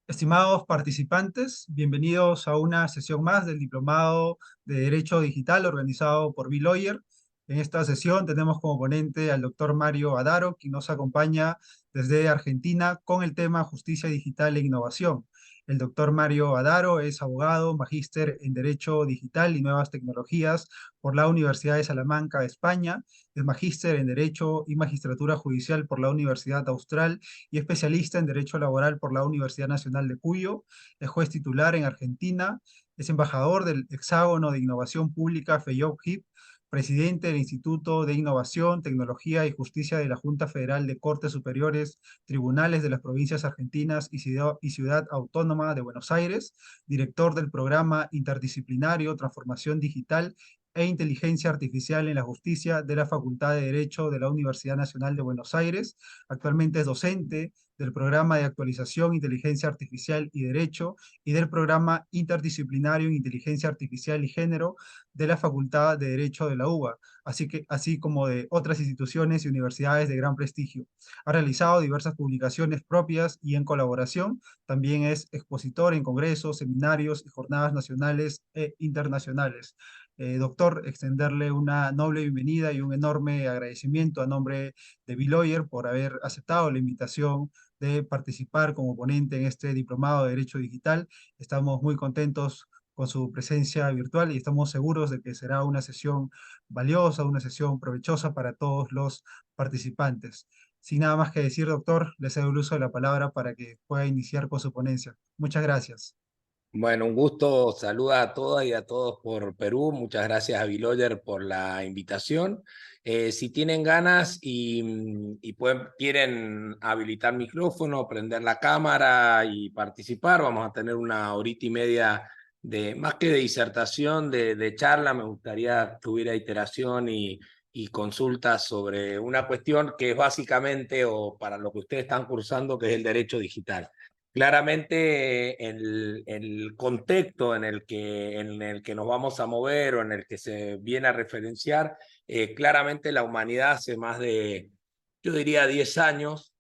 Estimados participantes, bienvenidos a una sesión más del Diplomado de Derecho Digital organizado por B-Lawyer. En esta sesión tenemos como ponente al doctor Mario Adaro, quien nos acompaña desde Argentina con el tema Justicia Digital e Innovación. El doctor Mario Adaro es abogado, magíster en Derecho Digital y Nuevas Tecnologías por la Universidad de Salamanca de España. Es magíster en Derecho y Magistratura Judicial por la Universidad Austral y especialista en Derecho Laboral por la Universidad Nacional de Cuyo. Es juez titular en Argentina. Es embajador del Hexágono de Innovación Pública FEIOP-HIP, presidente del Instituto de Innovación, Tecnología y Justicia de la Junta Federal de Cortes Superiores, Tribunales de las Provincias Argentinas y Ciudad Autónoma de Buenos Aires, director del programa interdisciplinario Transformación Digital e Inteligencia Artificial en la Justicia de la Facultad de Derecho de la Universidad Nacional de Buenos Aires. Actualmente es docente del programa de actualización Inteligencia Artificial y Derecho y del programa interdisciplinario en Inteligencia Artificial y Género de la Facultad de Derecho de la UBA, así como de otras instituciones y universidades de gran prestigio. Ha realizado diversas publicaciones propias y en colaboración. También es expositor en congresos, seminarios y jornadas nacionales e internacionales. Doctor, extenderle una noble bienvenida y un enorme agradecimiento a nombre de B-Lawyer por haber aceptado la invitación de participar como ponente en este diplomado de Derecho Digital. Estamos muy contentos con su presencia virtual y estamos seguros de que será una sesión valiosa, una sesión provechosa para todos los participantes. Sin nada más que decir, doctor, le cedo el uso de la palabra para que pueda iniciar con su ponencia. Muchas gracias. Bueno, un gusto, saluda a todas y a todos por Perú. Muchas gracias a Biloyer por la invitación. Si tienen ganas y quieren habilitar micrófono, prender la cámara y participar, vamos a tener una horita y media de, más que de disertación, de charla. Me gustaría que hubiera iteración y consultas sobre una cuestión que es básicamente, o para lo que ustedes están cursando, que es el derecho digital. Claramente el contexto en el que nos vamos a mover o en el que se viene a referenciar, claramente la humanidad hace más de, yo diría, 10 años,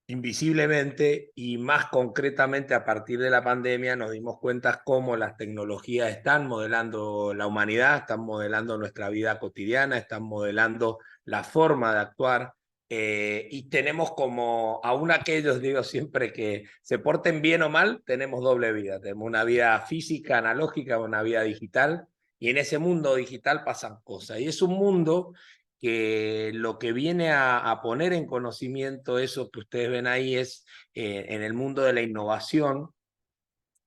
invisiblemente y más concretamente a partir de la pandemia, nos dimos cuenta cómo las tecnologías están modelando la humanidad, están modelando nuestra vida cotidiana, están modelando la forma de actuar. Y tenemos como, aún aquellos, digo siempre, que se porten bien o mal, tenemos doble vida. Tenemos una vida física, analógica, una vida digital, y en ese mundo digital pasan cosas. Y es un mundo que lo que viene a poner en conocimiento eso que ustedes ven ahí es, en el mundo de la innovación,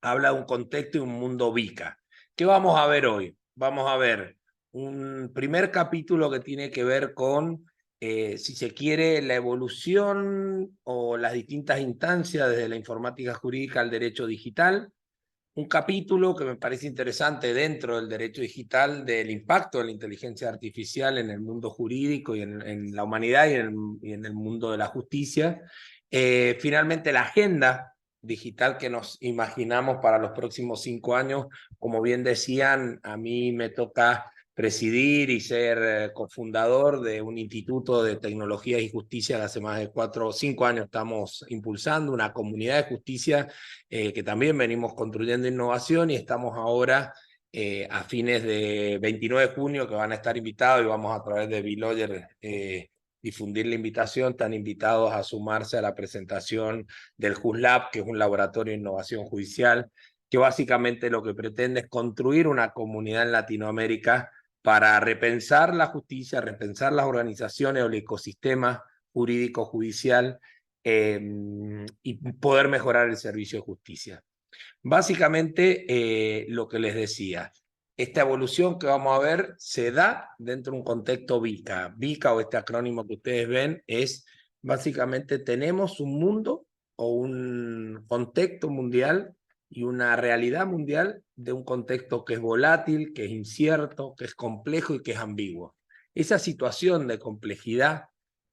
habla de un contexto y un mundo VICA. ¿Qué vamos a ver hoy? Vamos a ver un primer capítulo que tiene que ver con, si se quiere, la evolución o las distintas instancias desde la informática jurídica al derecho digital. Un capítulo que me parece interesante dentro del derecho digital, del impacto de la inteligencia artificial en el mundo jurídico y en la humanidad y en el mundo de la justicia. Finalmente, la agenda digital que nos imaginamos para los próximos 5 años. Como bien decían, a mí me toca presidir y ser cofundador de un instituto de tecnología y justicia que hace más de 4 o 5 años estamos impulsando, una comunidad de justicia que también venimos construyendo innovación, y estamos ahora a fines de 29 de junio que van a estar invitados, y vamos a través de B-Lawyer difundir la invitación. Están invitados a sumarse a la presentación del JustLab, que es un laboratorio de innovación judicial, que básicamente lo que pretende es construir una comunidad en Latinoamérica para repensar la justicia, repensar las organizaciones o el ecosistema jurídico judicial, y poder mejorar el servicio de justicia. Básicamente, lo que les decía, esta evolución que vamos a ver se da dentro de un contexto VICA. VICA, o este acrónimo que ustedes ven, es básicamente tenemos un mundo o un contexto mundial y una realidad mundial de un contexto que es volátil, que es incierto, que es complejo y que es ambiguo. Esa situación de complejidad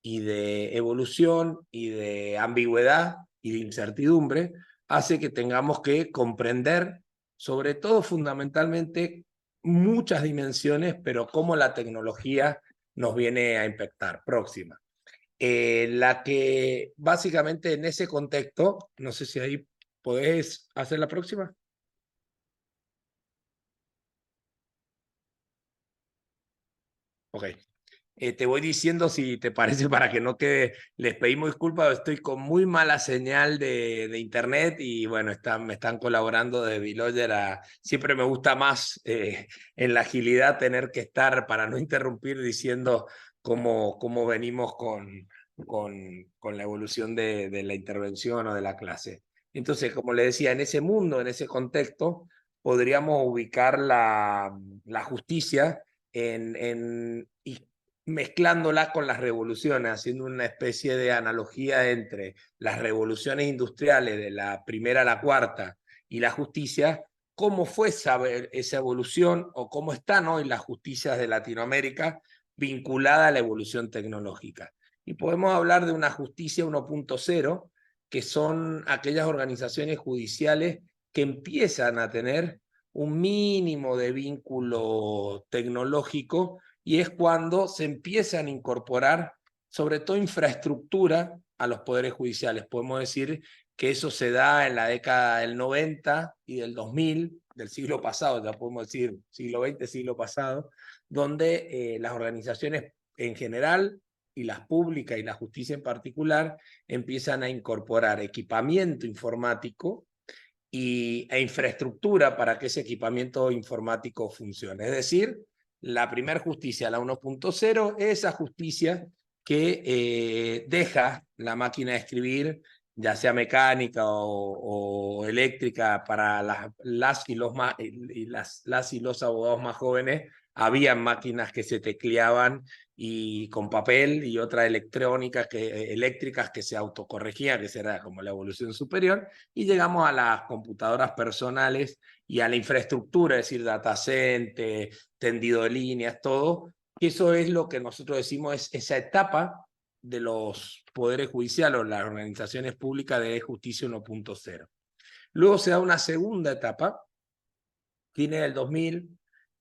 y de evolución y de ambigüedad y de incertidumbre hace que tengamos que comprender, sobre todo fundamentalmente, muchas dimensiones, pero cómo la tecnología nos viene a impactar. Próxima. La que básicamente en ese contexto, no sé si ahí ¿Podés hacer la próxima? Ok. Te voy diciendo si te parece para que no quede, les pedimos disculpas, estoy con muy mala señal de internet y bueno, me están colaborando de Biloyer siempre me gusta más en la agilidad tener que estar para no interrumpir diciendo cómo venimos con la evolución de la intervención o de la clase. Entonces, como le decía, en ese mundo, en ese contexto, podríamos ubicar la justicia y mezclándola con las revoluciones, haciendo una especie de analogía entre las revoluciones industriales de la primera a la cuarta y la justicia, cómo fue esa evolución o cómo están hoy las justicias de Latinoamérica vinculada a la evolución tecnológica. Y podemos hablar de una justicia 1.0, que son aquellas organizaciones judiciales que empiezan a tener un mínimo de vínculo tecnológico y es cuando se empiezan a incorporar sobre todo infraestructura a los poderes judiciales. Podemos decir que eso se da en la década del 90 y del 2000, del siglo pasado, ya podemos decir siglo XX, siglo pasado, donde las organizaciones en general y las públicas y la justicia en particular empiezan a incorporar equipamiento informático e infraestructura para que ese equipamiento informático funcione. Es decir, la primera justicia, la 1.0, es esa justicia que deja la máquina de escribir, ya sea mecánica o eléctrica, para las y los abogados más jóvenes. Había máquinas que se tecleaban y con papel y otras eléctricas que se autocorregían, que será como la evolución superior, y llegamos a las computadoras personales y a la infraestructura, es decir, data center, tendido de líneas, todo. Eso es lo que nosotros decimos es esa etapa de los poderes judiciales o las organizaciones públicas de justicia 1.0. Luego se da una segunda etapa, fines del 2000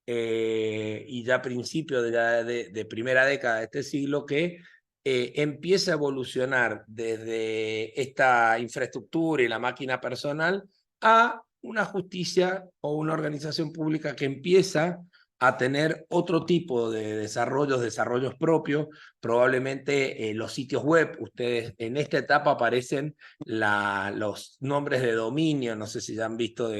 y ya principio de primera década de este siglo, que empieza a evolucionar desde esta infraestructura y la máquina personal a una justicia o una organización pública que empieza a tener otro tipo de desarrollos propios, probablemente los sitios web. Ustedes en esta etapa aparecen los nombres de dominio, no sé si ya han visto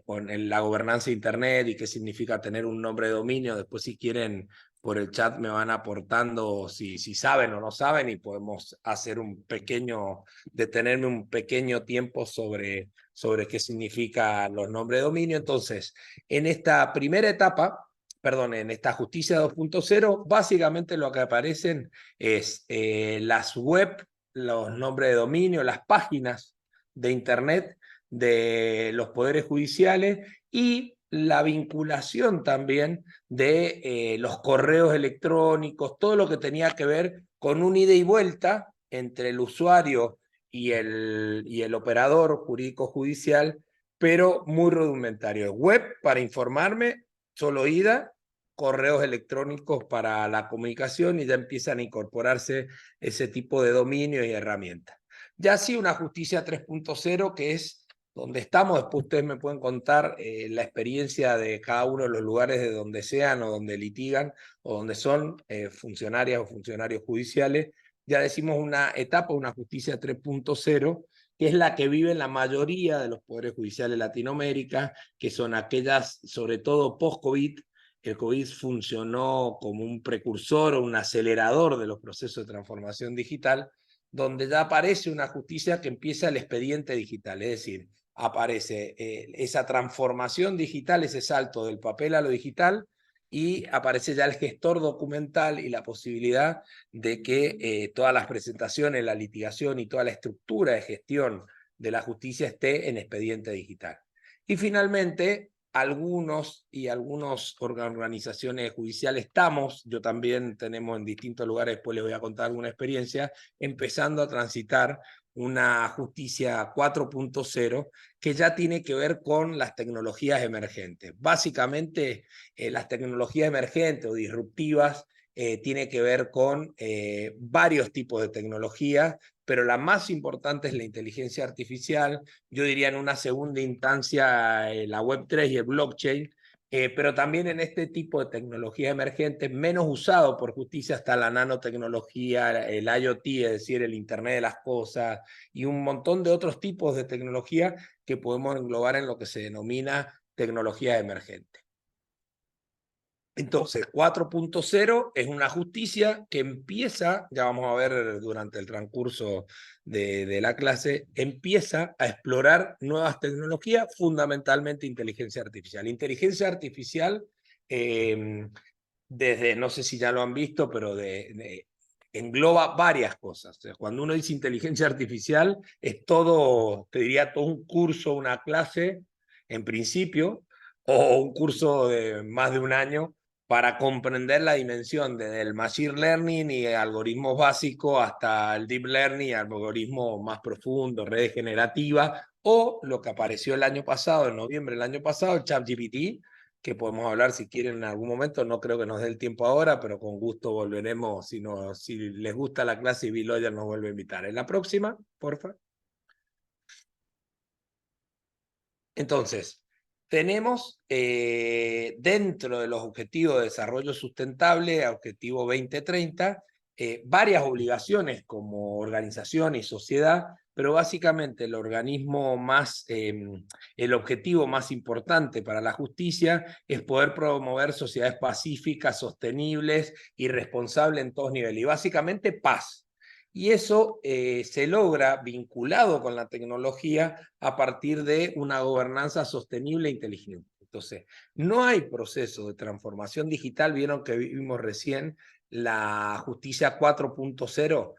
con la gobernanza de Internet y qué significa tener un nombre de dominio. Después, si quieren, por el chat me van aportando si saben o no saben y podemos hacer detenerme un pequeño tiempo sobre qué significa los nombres de dominio. Entonces, en esta primera etapa, perdón, en esta justicia 2.0, básicamente lo que aparecen es las web, los nombres de dominio, las páginas de Internet de los poderes judiciales y la vinculación también de los correos electrónicos, todo lo que tenía que ver con un ida y vuelta entre el usuario y el operador jurídico judicial, pero muy rudimentario. Web para informarme, solo ida, correos electrónicos para la comunicación, y ya empiezan a incorporarse ese tipo de dominios y herramientas. Ya sí, una justicia 3.0, que es donde estamos. Después ustedes me pueden contar la experiencia de cada uno de los lugares de donde sean o donde litigan o donde son funcionarias o funcionarios judiciales. Ya decimos una etapa, una justicia 3.0, que es la que vive la mayoría de los poderes judiciales de Latinoamérica, que son aquellas, sobre todo post-COVID. El COVID funcionó como un precursor o un acelerador de los procesos de transformación digital, donde ya aparece una justicia que empieza el expediente digital, es decir, aparece esa transformación digital, ese salto del papel a lo digital, y aparece ya el gestor documental y la posibilidad de que todas las presentaciones, la litigación y toda la estructura de gestión de la justicia esté en expediente digital. Y finalmente, algunas organizaciones judiciales yo también tenemos en distintos lugares, después les voy a contar alguna experiencia, empezando a transitar una justicia 4.0 que ya tiene que ver con las tecnologías emergentes. Básicamente, las tecnologías emergentes o disruptivas tiene que ver con varios tipos de tecnologías, pero la más importante es la inteligencia artificial. Yo diría en una segunda instancia la Web3 y el blockchain, pero también en este tipo de tecnologías emergentes, menos usado por justicia, hasta la nanotecnología, el IoT, es decir, el Internet de las cosas, y un montón de otros tipos de tecnología que podemos englobar en lo que se denomina tecnología emergente. Entonces, 4.0 es una justicia que empieza, ya vamos a ver durante el transcurso de la clase, empieza a explorar nuevas tecnologías, fundamentalmente inteligencia artificial. Inteligencia artificial, desde, no sé si ya lo han visto, pero engloba varias cosas. O sea, cuando uno dice inteligencia artificial, es todo, te diría, todo un curso, una clase, en principio, o un curso de más de un año, para comprender la dimensión desde el machine learning y algoritmos básicos hasta el deep learning y algoritmos más profundos, redes generativas, o lo que apareció el año pasado, en noviembre del año pasado, el ChatGPT, que podemos hablar si quieren en algún momento, no creo que nos dé el tiempo ahora, pero con gusto volveremos, si les gusta la clase y Bill Oyer nos vuelve a invitar. En la próxima, porfa. Entonces, tenemos dentro de los objetivos de desarrollo sustentable, objetivo 2030, varias obligaciones como organización y sociedad, pero básicamente el organismo más, el objetivo más importante para la justicia es poder promover sociedades pacíficas, sostenibles y responsables en todos niveles, y básicamente paz. Y eso se logra vinculado con la tecnología a partir de una gobernanza sostenible e inteligente. Entonces, no hay proceso de transformación digital, vieron que vimos recién la justicia 4.0,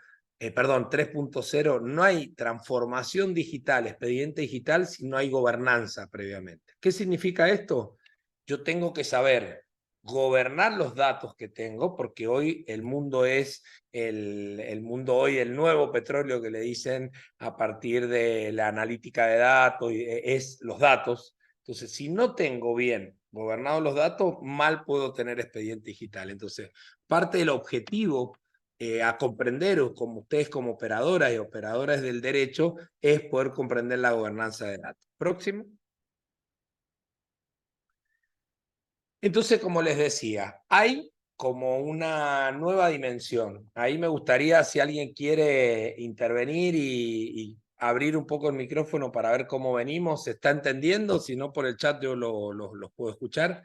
perdón, 3.0, no hay transformación digital, expediente digital, si no hay gobernanza previamente. ¿Qué significa esto? Yo tengo que saber gobernar los datos que tengo, porque hoy el mundo es el mundo hoy, el nuevo petróleo que le dicen a partir de la analítica de datos, es los datos. Entonces, si no tengo bien gobernados los datos, mal puedo tener expediente digital. Entonces, parte del objetivo a comprender, como ustedes como operadoras y operadoras del derecho, es poder comprender la gobernanza de datos. Próximo. Entonces, como les decía, hay como una nueva dimensión. Ahí me gustaría, si alguien quiere intervenir y abrir un poco el micrófono para ver cómo venimos, ¿se está entendiendo? Si no, por el chat yo los puedo escuchar.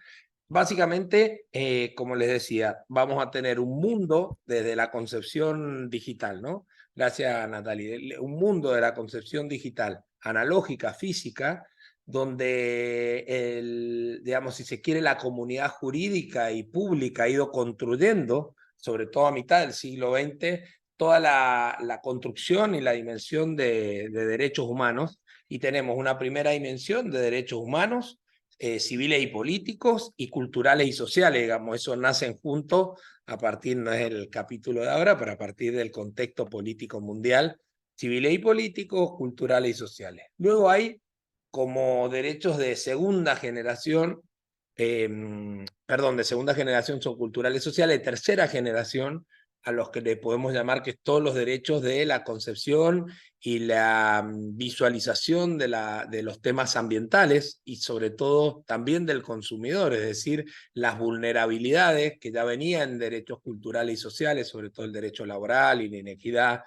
Básicamente, como les decía, vamos a tener un mundo desde la concepción digital, ¿no? Gracias, Natalie. Un mundo de la concepción digital, analógica, física, donde, digamos, si se quiere, la comunidad jurídica y pública ha ido construyendo, sobre todo a mitad del siglo XX, toda la construcción y la dimensión de derechos humanos, y tenemos una primera dimensión de derechos humanos, civiles y políticos, y culturales y sociales, digamos, eso nacen juntos a partir, no es el capítulo de ahora, pero a partir del contexto político mundial, civiles y políticos, culturales y sociales. Luego hay como derechos de segunda generación, perdón, de segunda generación son culturales y sociales, tercera generación, a los que le podemos llamar que todos los derechos de la concepción y la visualización de los temas ambientales y sobre todo también del consumidor, es decir, las vulnerabilidades que ya venían en derechos culturales y sociales, sobre todo el derecho laboral y la inequidad.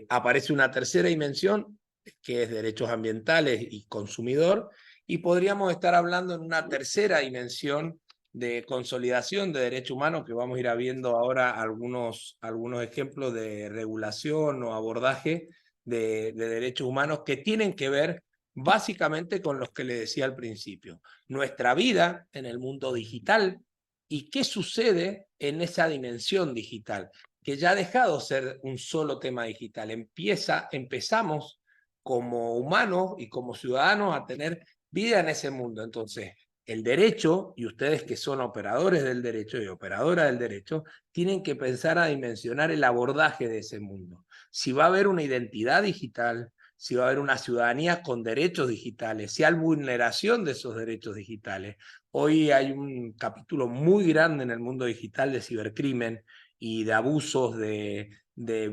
Aparece una tercera dimensión que es derechos ambientales y consumidor, y podríamos estar hablando en una tercera dimensión de consolidación de derechos humanos, que vamos a ir viendo ahora algunos ejemplos de regulación o abordaje de derechos humanos que tienen que ver básicamente con los que le decía al principio. Nuestra vida en el mundo digital y qué sucede en esa dimensión digital, que ya ha dejado de ser un solo tema digital. Empezamos como humanos y como ciudadanos a tener vida en ese mundo. Entonces, el derecho, y ustedes que son operadores del derecho y operadoras del derecho, tienen que pensar a dimensionar el abordaje de ese mundo. Si va a haber una identidad digital, si va a haber una ciudadanía con derechos digitales, si hay vulneración de esos derechos digitales. Hoy hay un capítulo muy grande en el mundo digital de cibercrimen y de abusos, de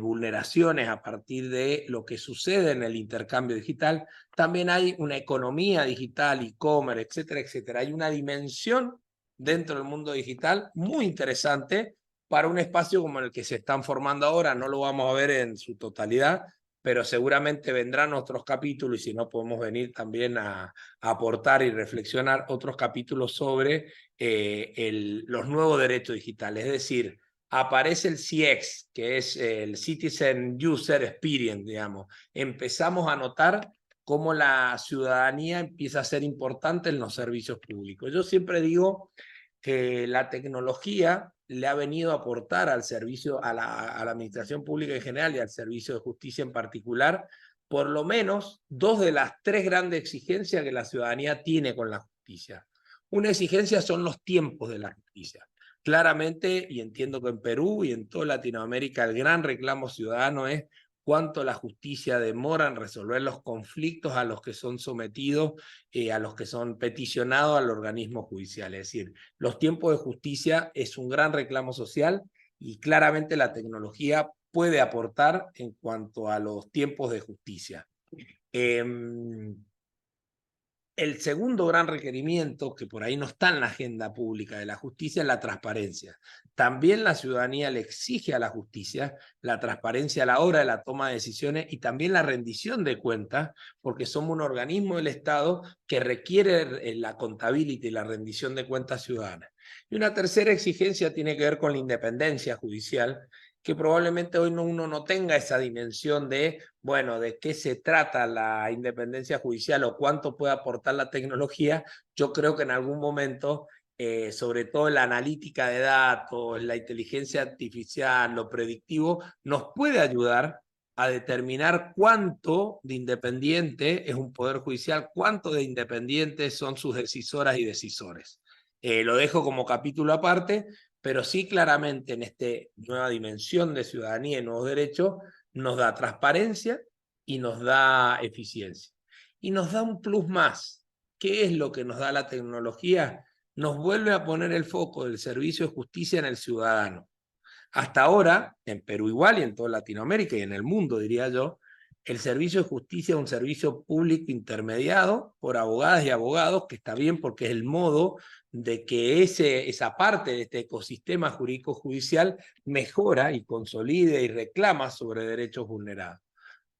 vulneraciones a partir de lo que sucede en el intercambio digital. También hay una economía digital, e-commerce, etcétera, etcétera. Hay una dimensión dentro del mundo digital muy interesante para un espacio como el que se están formando ahora. No lo vamos a ver en su totalidad, pero seguramente vendrán otros capítulos y si no podemos venir también a aportar y reflexionar otros capítulos sobre los nuevos derechos digitales. Es decir, aparece el CX, que es el Citizen User Experience, digamos. Empezamos a notar cómo la ciudadanía empieza a ser importante en los servicios públicos. Yo siempre digo que la tecnología le ha venido a aportar al servicio, a la administración pública en general y al servicio de justicia en particular, por lo menos dos de las tres grandes exigencias que la ciudadanía tiene con la justicia. Una exigencia son los tiempos de la justicia. Claramente, y entiendo que en Perú y en toda Latinoamérica el gran reclamo ciudadano es cuánto la justicia demora en resolver los conflictos a los que son sometidos, a los que son peticionados al organismo judicial. Es decir, los tiempos de justicia es un gran reclamo social y claramente la tecnología puede aportar en cuanto a los tiempos de justicia. El segundo gran requerimiento, que por ahí no está en la agenda pública de la justicia, es la transparencia. También la ciudadanía le exige a la justicia la transparencia a la hora de la toma de decisiones y también la rendición de cuentas, porque somos un organismo del Estado que requiere la contabilidad y la rendición de cuentas ciudadanas. Y una tercera exigencia tiene que ver con la independencia judicial, que probablemente hoy uno no tenga esa dimensión de, bueno, de qué se trata la independencia judicial o cuánto puede aportar la tecnología. Yo creo que en algún momento, sobre todo la analítica de datos, la inteligencia artificial, lo predictivo, nos puede ayudar a determinar cuánto de independiente es un poder judicial, cuánto de independientes son sus decisoras y decisores. Lo dejo como capítulo aparte, pero sí claramente en esta nueva dimensión de ciudadanía y nuevos derechos nos da transparencia y nos da eficiencia. Y nos da un plus más. ¿Qué es lo que nos da la tecnología? Nos vuelve a poner el foco del servicio de justicia en el ciudadano. Hasta ahora, en Perú igual y en toda Latinoamérica y en el mundo, diría yo, el servicio de justicia es un servicio público intermediado por abogadas y abogados, que está bien porque es el modo de que esa parte de este ecosistema jurídico judicial mejora y consolide y reclama sobre derechos vulnerados.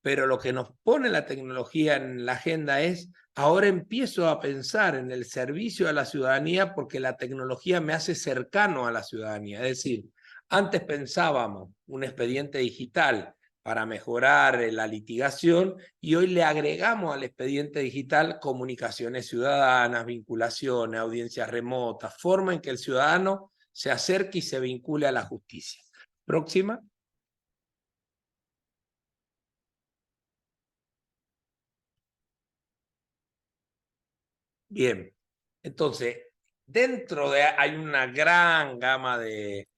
Pero lo que nos pone la tecnología en la agenda es, ahora empiezo a pensar en el servicio a la ciudadanía porque la tecnología me hace cercano a la ciudadanía. Es decir, antes pensábamos un expediente digital para mejorar la litigación y hoy le agregamos al expediente digital comunicaciones ciudadanas, vinculaciones, audiencias remotas, forma en que el ciudadano se acerque y se vincule a la justicia. Próxima. Bien, entonces, hay una gran gama de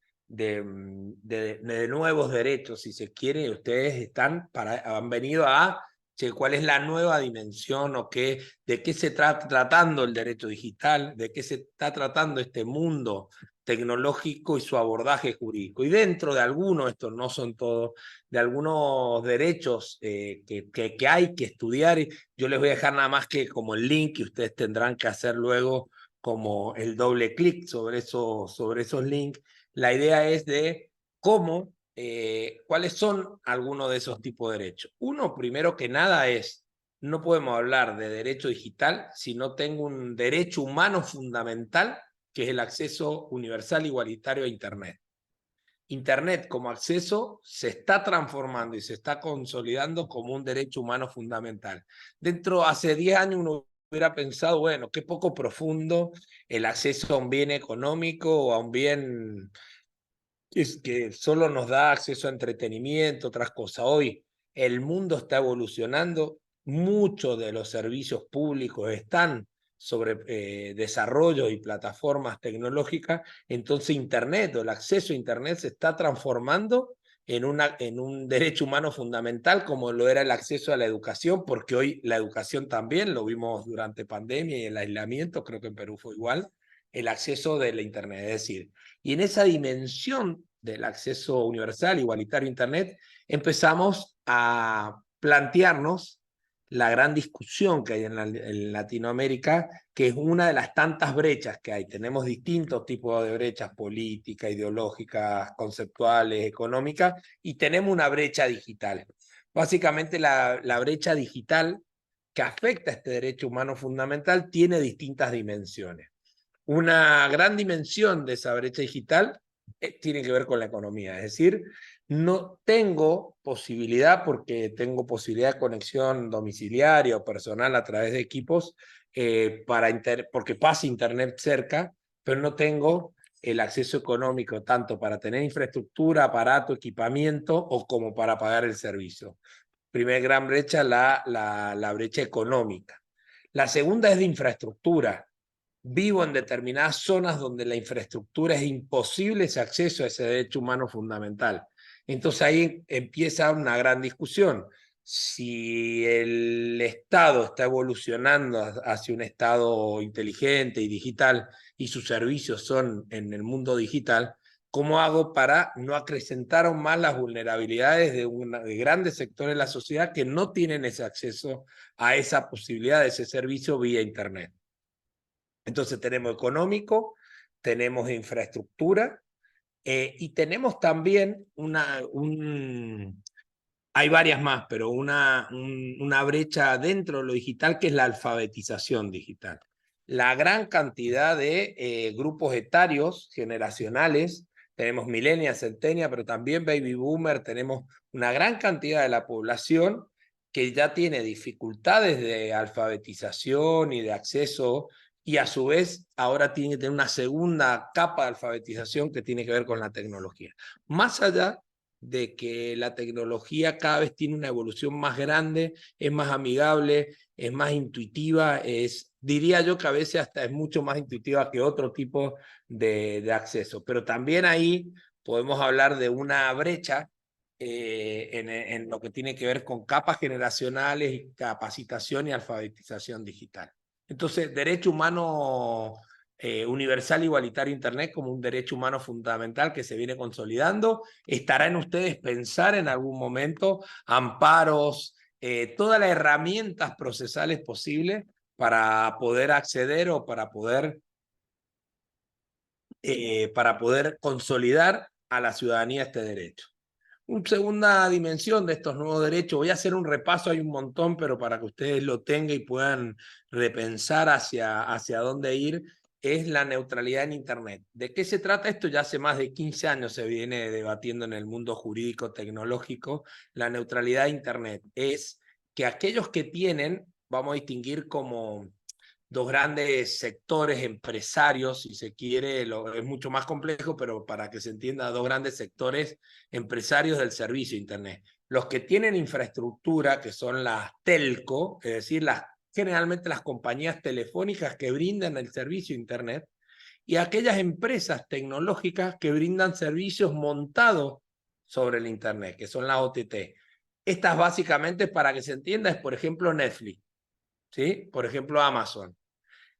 nuevos derechos, si se quiere, ustedes han venido a, che, ¿cuál es la nueva dimensión o de qué se está tratando el derecho digital, de qué se está tratando este mundo tecnológico y su abordaje jurídico? Y dentro de algunos, estos no son todos, de algunos derechos que hay que estudiar, yo les voy a dejar nada más que como el link que ustedes tendrán que hacer luego como el doble clic sobre esos links. La idea es de cómo, cuáles son algunos de esos tipos de derechos. Uno, primero que nada, no podemos hablar de derecho digital si no tengo un derecho humano fundamental, que es el acceso universal igualitario a Internet. Internet como acceso se está transformando y se está consolidando como un derecho humano fundamental. Hace 10 años uno hubiera pensado, bueno, qué poco profundo el acceso a un bien económico o a un bien que solo nos da acceso a entretenimiento, otras cosas. Hoy el mundo está evolucionando, muchos de los servicios públicos están sobre desarrollo y plataformas tecnológicas, entonces Internet o el acceso a Internet se está transformando en un derecho humano fundamental como lo era el acceso a la educación, porque hoy la educación también, lo vimos durante pandemia y el aislamiento, creo que en Perú fue igual, el acceso de la Internet. Es decir, y en esa dimensión del acceso universal, igualitario a Internet, empezamos a plantearnos la gran discusión que hay en Latinoamérica, que es una de las tantas brechas que hay. Tenemos distintos tipos de brechas políticas, ideológicas, conceptuales, económicas, y tenemos una brecha digital. Básicamente la brecha digital que afecta a este derecho humano fundamental tiene distintas dimensiones. Una gran dimensión de esa brecha digital tiene que ver con la economía, es decir, no tengo posibilidad, porque tengo posibilidad de conexión domiciliaria o personal a través de equipos, porque pasa internet cerca, pero no tengo el acceso económico tanto para tener infraestructura, aparato, equipamiento o como para pagar el servicio. Primera gran brecha, la brecha económica. La segunda es de infraestructura. Vivo en determinadas zonas donde la infraestructura es imposible ese acceso a ese derecho humano fundamental. Entonces ahí empieza una gran discusión. Si el Estado está evolucionando hacia un Estado inteligente y digital y sus servicios son en el mundo digital, ¿cómo hago para no acrecentar aún más las vulnerabilidades de grandes sectores de la sociedad que no tienen ese acceso a esa posibilidad de ese servicio vía Internet? Entonces tenemos económico, tenemos infraestructura y tenemos también hay varias más, pero una brecha dentro de lo digital que es la alfabetización digital. La gran cantidad de grupos etarios generacionales, tenemos millennials, centennials, pero también baby boomer, tenemos una gran cantidad de la población que ya tiene dificultades de alfabetización y de acceso, y a su vez ahora tiene que tener una segunda capa de alfabetización que tiene que ver con la tecnología. Más allá de que la tecnología cada vez tiene una evolución más grande, es más amigable, es más intuitiva, diría yo que a veces hasta es mucho más intuitiva que otro tipo de acceso. Pero también ahí podemos hablar de una brecha en lo que tiene que ver con capas generacionales, capacitación y alfabetización digital. Entonces, derecho humano universal, igualitario, Internet como un derecho humano fundamental que se viene consolidando. Estará en ustedes pensar en algún momento amparos, todas las herramientas procesales posibles para poder acceder o para poder consolidar a la ciudadanía este derecho. Una segunda dimensión de estos nuevos derechos, voy a hacer un repaso, hay un montón, pero para que ustedes lo tengan y puedan repensar hacia dónde ir, es la neutralidad en Internet. ¿De qué se trata esto? Ya hace más de 15 años se viene debatiendo en el mundo jurídico tecnológico. La neutralidad de Internet es que aquellos que tienen, vamos a distinguir como dos grandes sectores empresarios, si se quiere, es mucho más complejo, pero para que se entienda, dos grandes sectores empresarios del servicio Internet. Los que tienen infraestructura, que son las telco, es decir, generalmente las compañías telefónicas que brindan el servicio Internet, y aquellas empresas tecnológicas que brindan servicios montados sobre el Internet, que son las OTT. Estas básicamente, para que se entienda, es por ejemplo Netflix, ¿sí? Por ejemplo Amazon,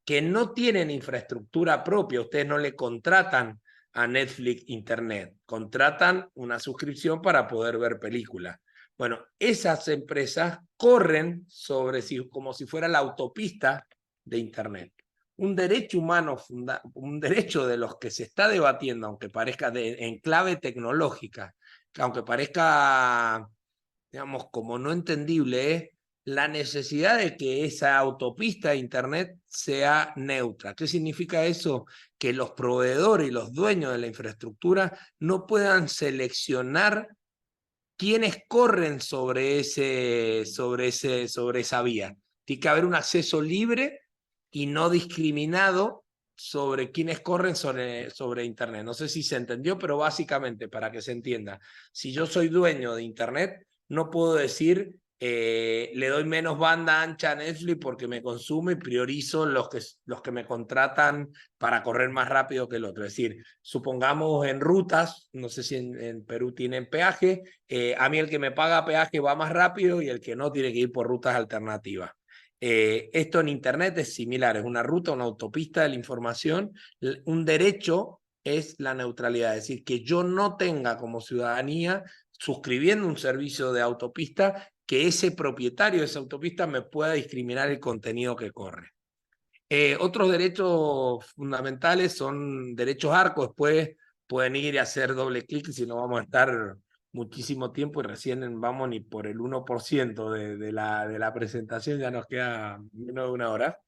que no tienen infraestructura propia. Ustedes no le contratan a Netflix Internet, contratan una suscripción para poder ver películas. Bueno, esas empresas corren como si fuera la autopista de Internet. Un derecho humano, un derecho de los que se está debatiendo, aunque parezca en clave tecnológica, aunque parezca, digamos, como no entendible, es la necesidad de que esa autopista de Internet sea neutra. ¿Qué significa eso? Que los proveedores y los dueños de la infraestructura no puedan seleccionar quiénes corren sobre esa vía. Tiene que haber un acceso libre y no discriminado sobre quiénes corren sobre Internet. No sé si se entendió, pero básicamente, para que se entienda, si yo soy dueño de Internet, no puedo decir le doy menos banda ancha a Netflix porque me consume y priorizo los que me contratan para correr más rápido que el otro. Es decir, supongamos en rutas, no sé si en Perú tienen peaje, a mí el que me paga peaje va más rápido y el que no tiene que ir por rutas alternativas. Esto en Internet es similar, es una ruta, una autopista de la información. Un derecho es la neutralidad, es decir, que yo no tenga como ciudadanía, suscribiendo un servicio de autopista, que ese propietario de esa autopista me pueda discriminar el contenido que corre. Otros derechos fundamentales son derechos ARCO, después pueden ir y hacer doble clic, si no vamos a estar muchísimo tiempo y recién vamos ni por el 1% de la presentación, ya nos queda menos de una hora.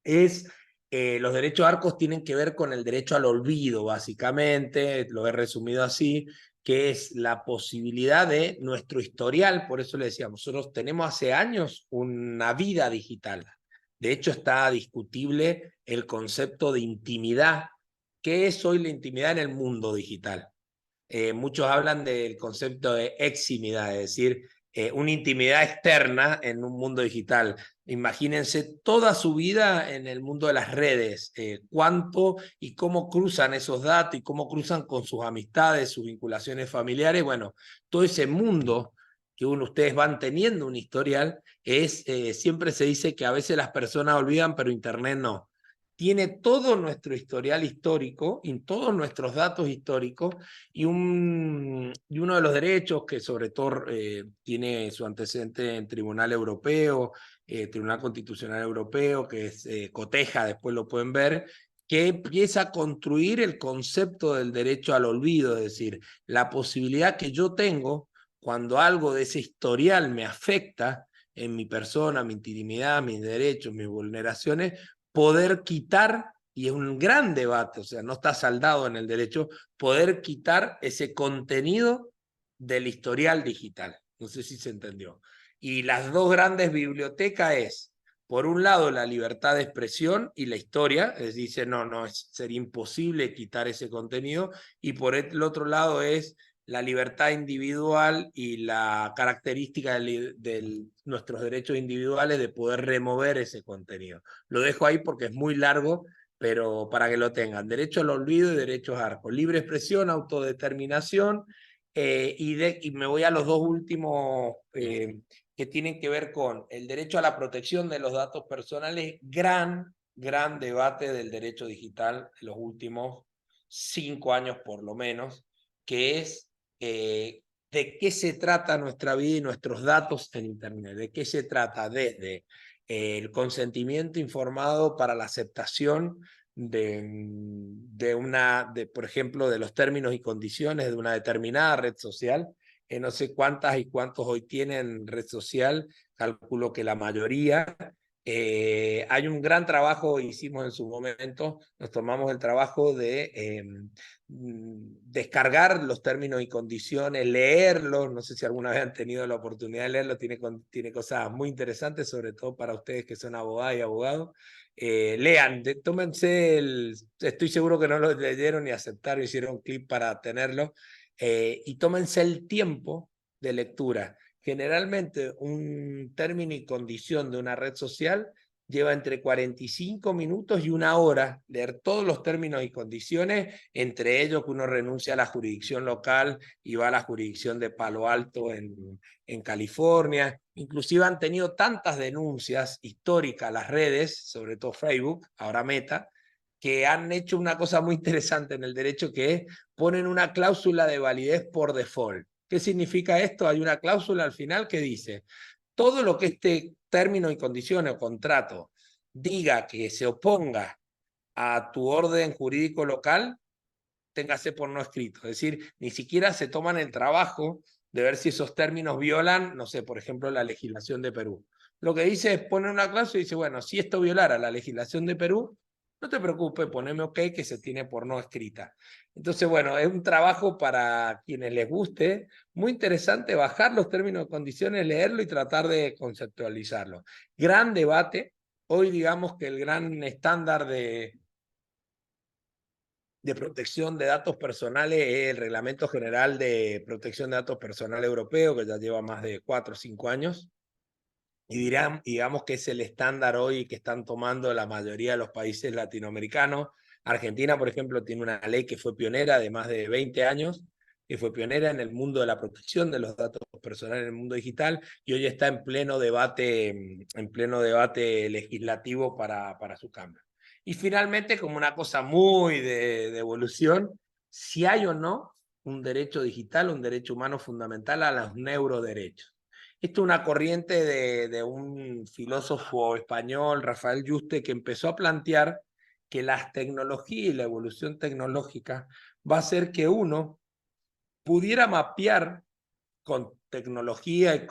Los derechos ARCOS tienen que ver con el derecho al olvido, básicamente, lo he resumido así, que es la posibilidad de nuestro historial, por eso le decíamos, nosotros tenemos hace años una vida digital. De hecho, está discutible el concepto de intimidad. ¿Qué es hoy la intimidad en el mundo digital? Muchos hablan del concepto de eximidad, es decir, una intimidad externa en un mundo digital. Imagínense toda su vida en el mundo de las redes, cuánto y cómo cruzan esos datos y cómo cruzan con sus amistades, sus vinculaciones familiares. Bueno, todo ese mundo que ustedes van teniendo un historial, siempre se dice que a veces las personas olvidan, pero Internet no. Tiene todo nuestro historial histórico y todos nuestros datos históricos y uno de los derechos que sobre todo tiene su antecedente en Tribunal Europeo, Tribunal Constitucional Europeo, que es coteja, después lo pueden ver, que empieza a construir el concepto del derecho al olvido, es decir, la posibilidad que yo tengo cuando algo de ese historial me afecta en mi persona, mi intimidad, mis derechos, mis vulneraciones, poder quitar, y es un gran debate, o sea, no está saldado en el derecho, poder quitar ese contenido del historial digital. No sé si se entendió. Y las dos grandes bibliotecas es, por un lado, la libertad de expresión y la historia, es decir, no, sería imposible quitar ese contenido, y por el otro lado es la libertad individual y la característica de nuestros derechos individuales de poder remover ese contenido. Lo dejo ahí porque es muy largo, pero para que lo tengan. Derecho al olvido y derechos ARCO. Libre expresión, autodeterminación, y me voy a los dos últimos que tienen que ver con el derecho a la protección de los datos personales. Gran debate del derecho digital en los últimos 5 años por lo menos, que es de qué se trata nuestra vida y nuestros datos en Internet, de qué se trata desde el consentimiento informado para la aceptación por ejemplo, de los términos y condiciones de una determinada red social. No sé cuántas y cuántos hoy tienen red social, calculo que la mayoría. Hay un gran trabajo, hicimos en su momento, nos tomamos el trabajo de descargar los términos y condiciones, leerlos, no sé si alguna vez han tenido la oportunidad de leerlo, tiene cosas muy interesantes, sobre todo para ustedes que son abogadas y abogados. Lean, tómense estoy seguro que no lo leyeron y aceptaron, hicieron clip para tenerlo, y tómense el tiempo de lectura. Generalmente un término y condición de una red social lleva entre 45 minutos y una hora leer todos los términos y condiciones, entre ellos que uno renuncia a la jurisdicción local y va a la jurisdicción de Palo Alto en California. Inclusive han tenido tantas denuncias históricas las redes, sobre todo Facebook, ahora Meta, que han hecho una cosa muy interesante en el derecho, que es ponen una cláusula de validez por default. ¿Qué significa esto? Hay una cláusula al final que dice, todo lo que este término y condiciones o contrato diga que se oponga a tu orden jurídico local, téngase por no escrito. Es decir, ni siquiera se toman el trabajo de ver si esos términos violan, no sé, por ejemplo, la legislación de Perú. Lo que dice es poner una cláusula y dice, bueno, si esto violara la legislación de Perú, no te preocupes, poneme OK que se tiene por no escrita. Entonces, bueno, es un trabajo para quienes les guste, muy interesante bajar los términos y condiciones, leerlo y tratar de conceptualizarlo. Gran debate. Hoy digamos que el gran estándar de protección de datos personales es el Reglamento General de Protección de Datos Personales Europeo, que ya lleva más de 4 o 5 años. Y digamos que es el estándar hoy que están tomando la mayoría de los países latinoamericanos. Argentina, por ejemplo, tiene una ley que fue pionera de más de 20 años, que fue pionera en el mundo de la protección de los datos personales en el mundo digital, y hoy está en pleno debate legislativo para su cambio. Y finalmente, como una cosa muy de evolución, si hay o no un derecho digital, un derecho humano fundamental a los neuroderechos. Esto es una corriente de un filósofo español, Rafael Yuste, que empezó a plantear que las tecnologías y la evolución tecnológica va a hacer que uno pudiera mapear con tecnología y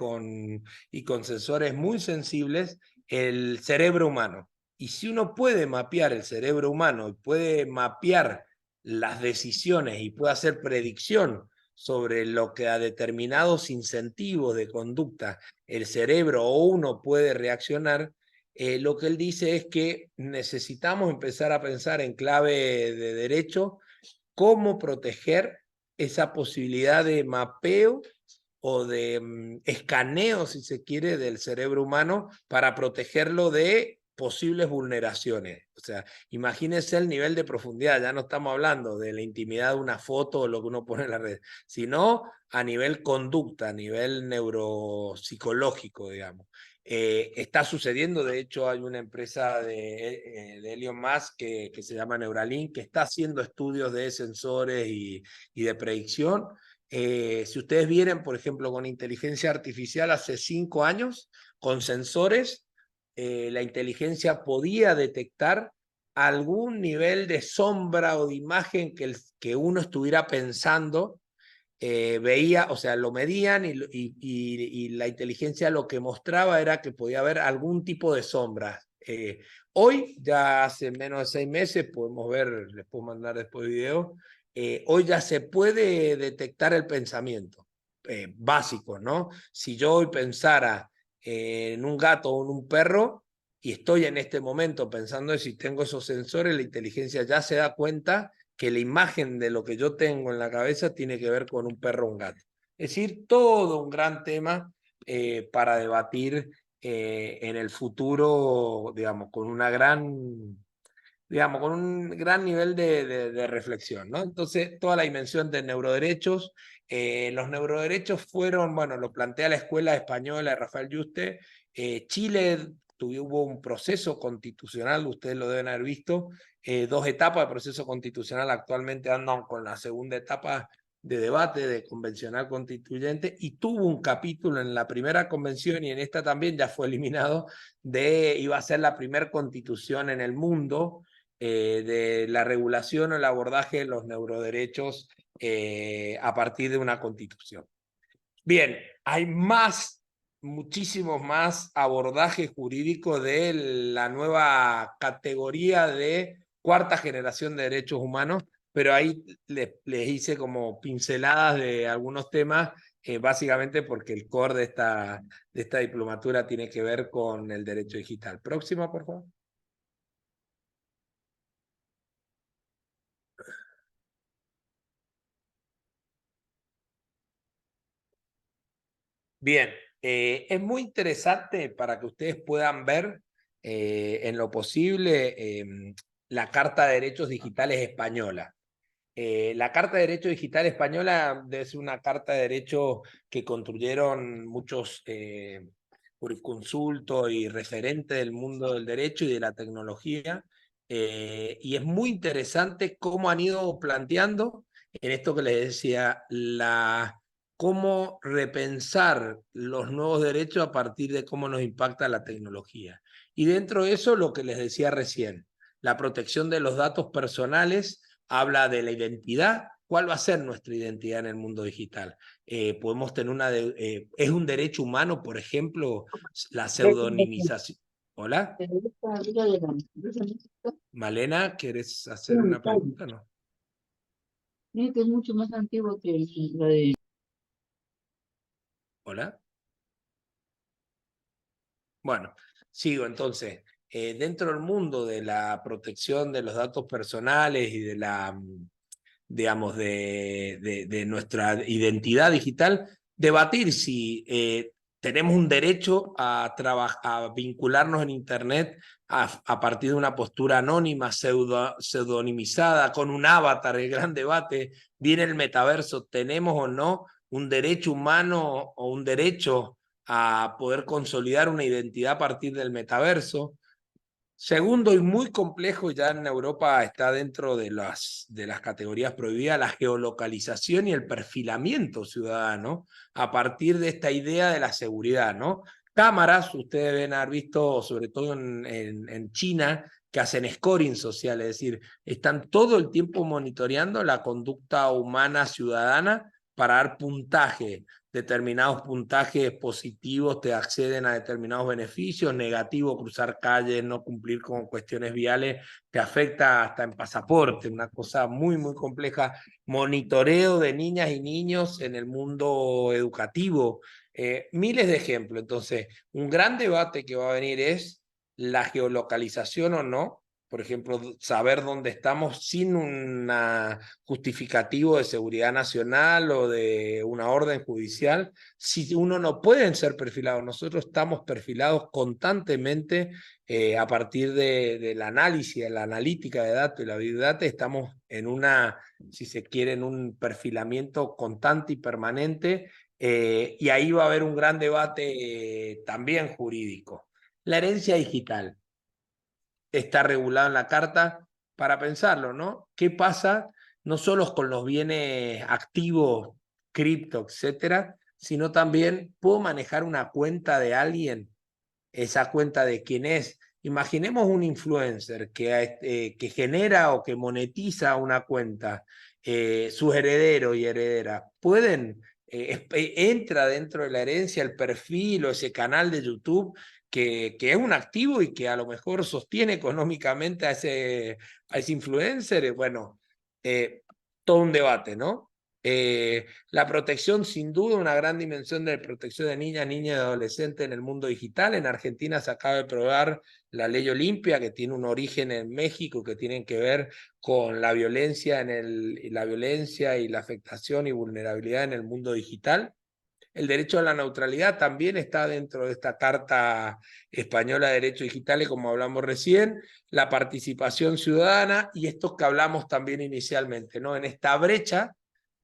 con sensores muy sensibles el cerebro humano. Y si uno puede mapear el cerebro humano y puede mapear las decisiones y puede hacer predicción sobre lo que a determinados incentivos de conducta el cerebro o uno puede reaccionar, lo que él dice es que necesitamos empezar a pensar en clave de derecho cómo proteger esa posibilidad de mapeo o de escaneo, si se quiere, del cerebro humano para protegerlo de posibles vulneraciones. O sea, imagínense el nivel de profundidad, ya no estamos hablando de la intimidad de una foto o lo que uno pone en la red, sino a nivel conducta, a nivel neuropsicológico, digamos. Está sucediendo, de hecho hay una empresa de Elon Musk que se llama Neuralink, que está haciendo estudios de sensores y de predicción. Si ustedes vienen, por ejemplo, con inteligencia artificial hace 5 años, con sensores, la inteligencia podía detectar algún nivel de sombra o de imagen que uno estuviera pensando, veía, o sea, lo medían y la inteligencia lo que mostraba era que podía haber algún tipo de sombra. Hoy, ya hace menos de 6 meses, podemos ver, les puedo mandar después video, hoy ya se puede detectar el pensamiento básico, ¿no? Si yo hoy pensara en un gato o en un perro y estoy en este momento pensando en si tengo esos sensores, la inteligencia ya se da cuenta que la imagen de lo que yo tengo en la cabeza tiene que ver con un perro o un gato. Es decir, todo un gran tema para debatir en el futuro, digamos, con un gran nivel de reflexión, ¿no? Entonces, toda la dimensión de neuroderechos, los neuroderechos fueron, bueno, lo plantea la Escuela Española de Rafael Yuste, Chile hubo un proceso constitucional, ustedes lo deben haber visto, 2 etapas de proceso constitucional, actualmente andan con la segunda etapa de debate de convencional constituyente y tuvo un capítulo en la primera convención y en esta también ya fue eliminado, iba a ser la primera constitución en el mundo de la regulación o el abordaje de los neuroderechos a partir de una constitución. Bien, hay muchísimos más abordajes jurídicos de la nueva categoría de 4ª generación de derechos humanos, pero ahí les hice como pinceladas de algunos temas, básicamente porque el core de esta diplomatura tiene que ver con el derecho digital. Próxima, por favor. Bien, es muy interesante para que ustedes puedan ver en lo posible la Carta de Derechos Digitales Española. La Carta de Derechos Digitales Española es una carta de derechos que construyeron muchos jurisconsultos y referentes del mundo del derecho y de la tecnología. Y es muy interesante cómo han ido planteando en esto que les decía, cómo repensar los nuevos derechos a partir de cómo nos impacta la tecnología. Y dentro de eso, lo que les decía recién, la protección de los datos personales habla de la identidad. ¿Cuál va a ser nuestra identidad en el mundo digital? Podemos tener es un derecho humano, por ejemplo, la pseudonimización. Hola, Malena, ¿quieres hacer una pregunta? No. Este es mucho más antiguo que la de... Hola. Bueno, sigo entonces. Dentro del mundo de la protección de los datos personales y de digamos, de nuestra identidad digital, debatir si tenemos un derecho a vincularnos en Internet a partir de una postura anónima, pseudonimizada, con un avatar. El gran debate viene el metaverso. ¿Tenemos o no un derecho humano o un derecho a poder consolidar una identidad a partir del metaverso? Segundo, y muy complejo, ya en Europa está dentro de las categorías prohibidas, la geolocalización y el perfilamiento ciudadano a partir de esta idea de la seguridad, ¿no? Cámaras, ustedes deben haber visto, sobre todo en China, que hacen scoring social, es decir, están todo el tiempo monitoreando la conducta humana ciudadana para dar puntaje. Determinados puntajes positivos te acceden a determinados beneficios, negativo, cruzar calles, no cumplir con cuestiones viales, te afecta hasta en pasaporte, una cosa muy, muy compleja. Monitoreo de niñas y niños en el mundo educativo, miles de ejemplos. Entonces, un gran debate que va a venir es la geolocalización o no. Por ejemplo, saber dónde estamos sin un justificativo de seguridad nacional o de una orden judicial, si uno no pueden ser perfilados. Nosotros estamos perfilados constantemente a partir del análisis, de la analítica de datos y la big data. Estamos en una, si se quiere, en un perfilamiento constante y permanente, y ahí va a haber un gran debate también jurídico. La herencia digital está regulado en la carta para pensarlo, ¿no? ¿Qué pasa no solo con los bienes activos, cripto, etcétera, sino también puedo manejar una cuenta de alguien, esa cuenta de quién es? Imaginemos un influencer que genera o que monetiza una cuenta, sus herederos y herederas pueden, entra dentro de la herencia el perfil o ese canal de YouTube que es un activo y que a lo mejor sostiene económicamente a ese influencer. Bueno, todo un debate, ¿no? La protección, sin duda, una gran dimensión de protección de niñas, niños y adolescentes en el mundo digital. En Argentina se acaba de aprobar la ley Olimpia, que tiene un origen en México, que tiene que ver con la violencia, la violencia y la afectación y vulnerabilidad en el mundo digital. El derecho a la neutralidad también está dentro de esta Carta Española de Derechos Digitales, como hablamos recién, la participación ciudadana y esto que hablamos también inicialmente, ¿no? En esta brecha,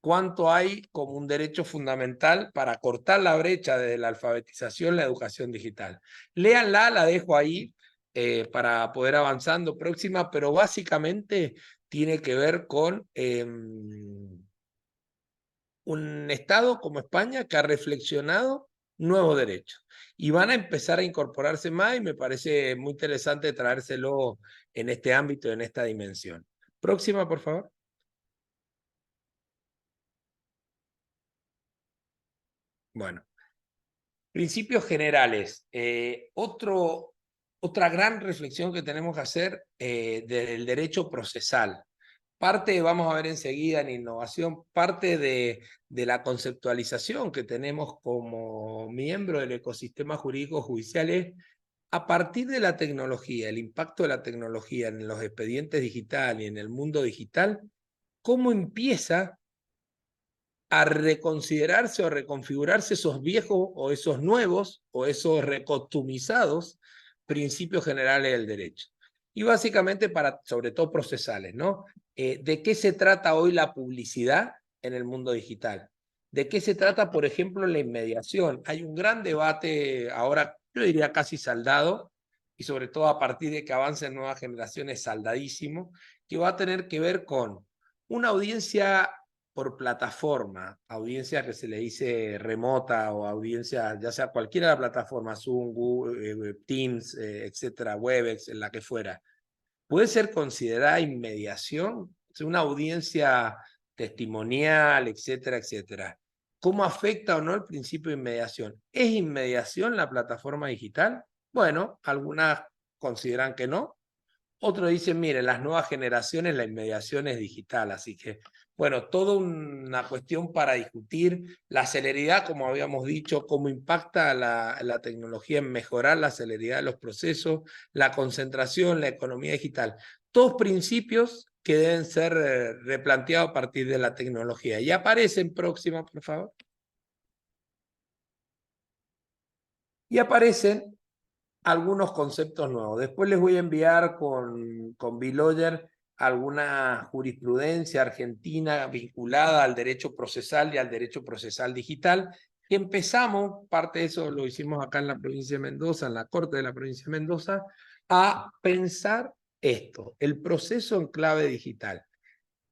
¿cuánto hay como un derecho fundamental para cortar la brecha desde la alfabetización, la educación digital? Léanla, la dejo ahí para poder avanzando próxima, pero básicamente tiene que ver con un Estado como España que ha reflexionado nuevos derechos. Y van a empezar a incorporarse más y me parece muy interesante traérselo en este ámbito, en esta dimensión. Próxima, por favor. Bueno, principios generales. Otra gran reflexión que tenemos que hacer del derecho procesal. Parte, vamos a ver enseguida en innovación, parte de la conceptualización que tenemos como miembro del ecosistema jurídico judicial es, a partir de la tecnología, el impacto de la tecnología en los expedientes digitales y en el mundo digital, cómo empieza a reconsiderarse o reconfigurarse esos viejos o esos nuevos o esos recostumizados principios generales del derecho. Y básicamente para, sobre todo procesales, ¿no? ¿De qué se trata hoy la publicidad en el mundo digital? ¿De qué se trata, por ejemplo, la inmediación? Hay un gran debate ahora, yo diría casi saldado, y sobre todo a partir de que avancen nuevas generaciones, saldadísimo, que va a tener que ver con una audiencia por plataforma, audiencia que se le dice remota o audiencia, ya sea cualquiera de la plataforma, Zoom, Google, Teams, etcétera, Webex, en la que fuera, puede ser considerada inmediación, una audiencia testimonial, etcétera, etcétera. ¿Cómo afecta o no el principio de inmediación? ¿Es inmediación la plataforma digital? Bueno, algunas consideran que no. Otros dicen, mire, las nuevas generaciones la inmediación es digital, así que, bueno, toda una cuestión para discutir la celeridad, como habíamos dicho, cómo impacta la tecnología en mejorar la celeridad de los procesos, la concentración, la economía digital. Todos principios que deben ser replanteados a partir de la tecnología. Y aparecen, próxima, por favor. Y aparecen algunos conceptos nuevos. Después les voy a enviar con Bill alguna jurisprudencia argentina vinculada al derecho procesal y al derecho procesal digital. Y empezamos, parte de eso lo hicimos acá en la provincia de Mendoza, en la Corte de la provincia de Mendoza, a pensar esto, el proceso en clave digital.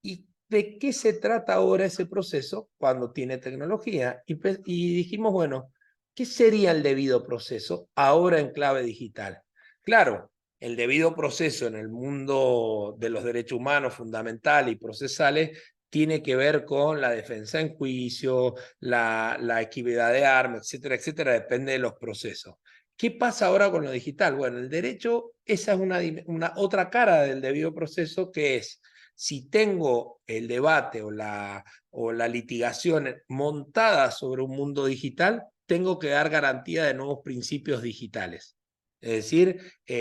¿Y de qué se trata ahora ese proceso cuando tiene tecnología? Y dijimos, bueno, ¿qué sería el debido proceso ahora en clave digital? Claro, el debido proceso en el mundo de los derechos humanos fundamentales y procesales tiene que ver con la defensa en juicio, la equidad de armas, etcétera, etcétera, depende de los procesos. ¿Qué pasa ahora con lo digital? Bueno, el derecho, esa es una otra cara del debido proceso, que es si tengo el debate o la litigación montada sobre un mundo digital, tengo que dar garantía de nuevos principios digitales. Es decir,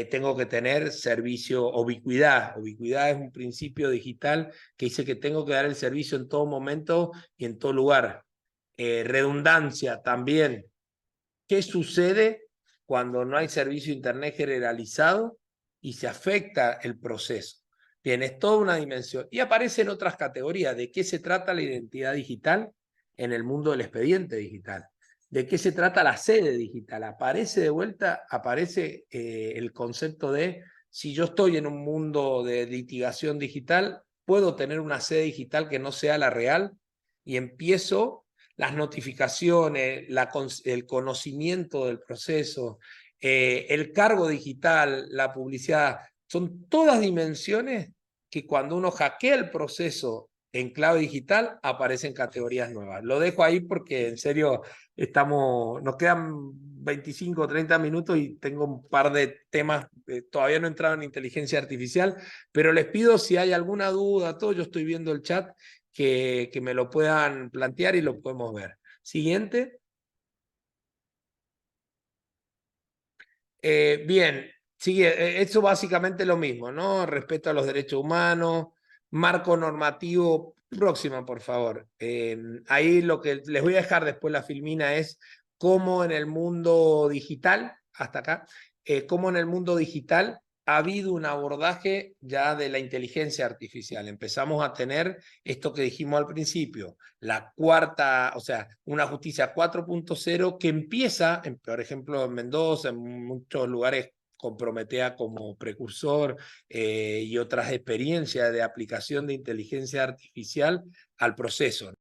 tengo que tener servicio, ubicuidad. Ubicuidad es un principio digital que dice que tengo que dar el servicio en todo momento y en todo lugar. Redundancia también. ¿Qué sucede cuando no hay servicio de Internet generalizado y se afecta el proceso? Bien, es toda una dimensión. Y aparecen otras categorías. ¿De qué se trata la identidad digital en el mundo del expediente digital? ¿De qué se trata la sede digital? Aparece de vuelta, aparece el concepto de si yo estoy en un mundo de litigación digital, puedo tener una sede digital que no sea la real y empiezo las notificaciones, el conocimiento del proceso, el cargo digital, la publicidad, son todas dimensiones que cuando uno hackea el proceso en clave digital aparecen categorías nuevas. Lo dejo ahí porque en serio nos quedan 25 o 30 minutos y tengo un par de temas, todavía no he entrado en inteligencia artificial, pero les pido si hay alguna duda, todo, yo estoy viendo el chat, que me lo puedan plantear y lo podemos ver. Siguiente. Bien, sigue, eso básicamente lo mismo, ¿no? Respeto a los derechos humanos, marco normativo, próxima, por favor. Ahí lo que les voy a dejar después la filmina es cómo en el mundo digital, hasta acá, cómo en el mundo digital ha habido un abordaje ya de la inteligencia artificial. Empezamos a tener esto que dijimos al principio, la cuarta, o sea, una justicia 4.0 que empieza, por ejemplo, en Mendoza, en muchos lugares con Prometea como precursor y otras experiencias de aplicación de inteligencia artificial al proceso.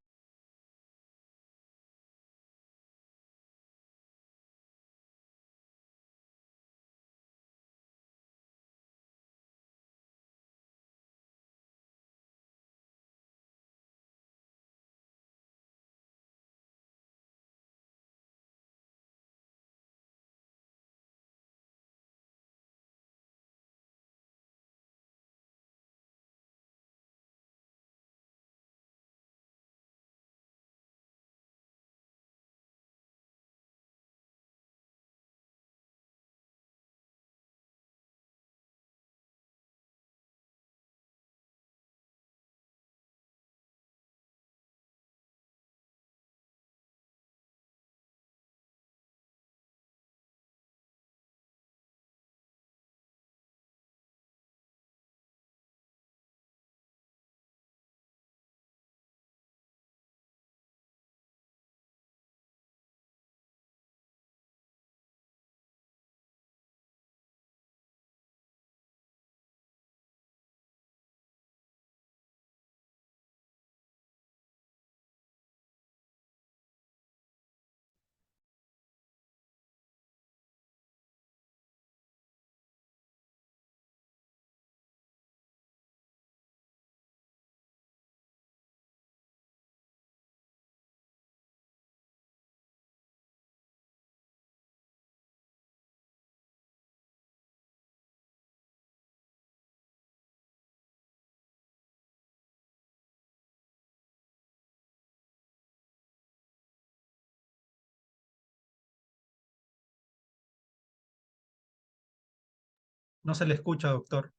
No se le escucha, doctor.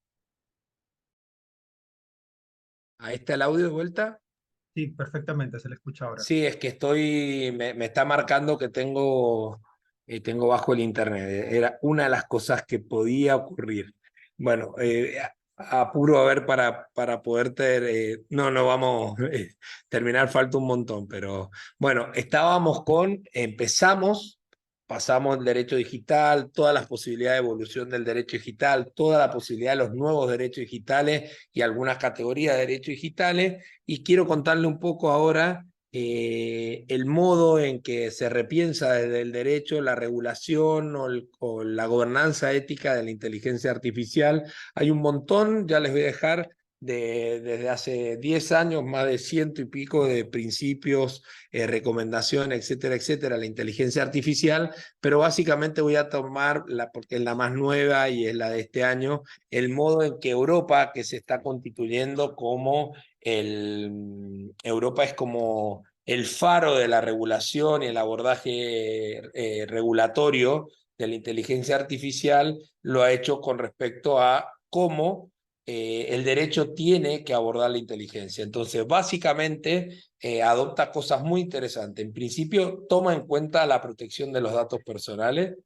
Ahí está el audio de vuelta. Sí, perfectamente, se le escucha ahora. Sí, es que me está marcando que tengo bajo el internet. Era una de las cosas que podía ocurrir. Bueno, apuro a ver para poder no vamos a terminar, falta un montón, pero bueno, empezamos, pasamos el derecho digital, todas las posibilidades de evolución del derecho digital, toda la posibilidad de los nuevos derechos digitales y algunas categorías de derechos digitales, y quiero contarle un poco ahora el modo en que se repiensa desde el derecho, la regulación o la gobernanza ética de la inteligencia artificial. Hay un montón, ya les voy a dejar desde hace 10 años, más de ciento y pico de principios, recomendaciones, etcétera, etcétera, la inteligencia artificial, pero básicamente voy a tomar, porque es la más nueva y es la de este año, el modo en que Europa, que se está constituyendo como Europa es como el faro de la regulación y el abordaje regulatorio de la inteligencia artificial, lo ha hecho con respecto a cómo el derecho tiene que abordar la inteligencia. Entonces, básicamente, adopta cosas muy interesantes. En principio, toma en cuenta la protección de los datos personales.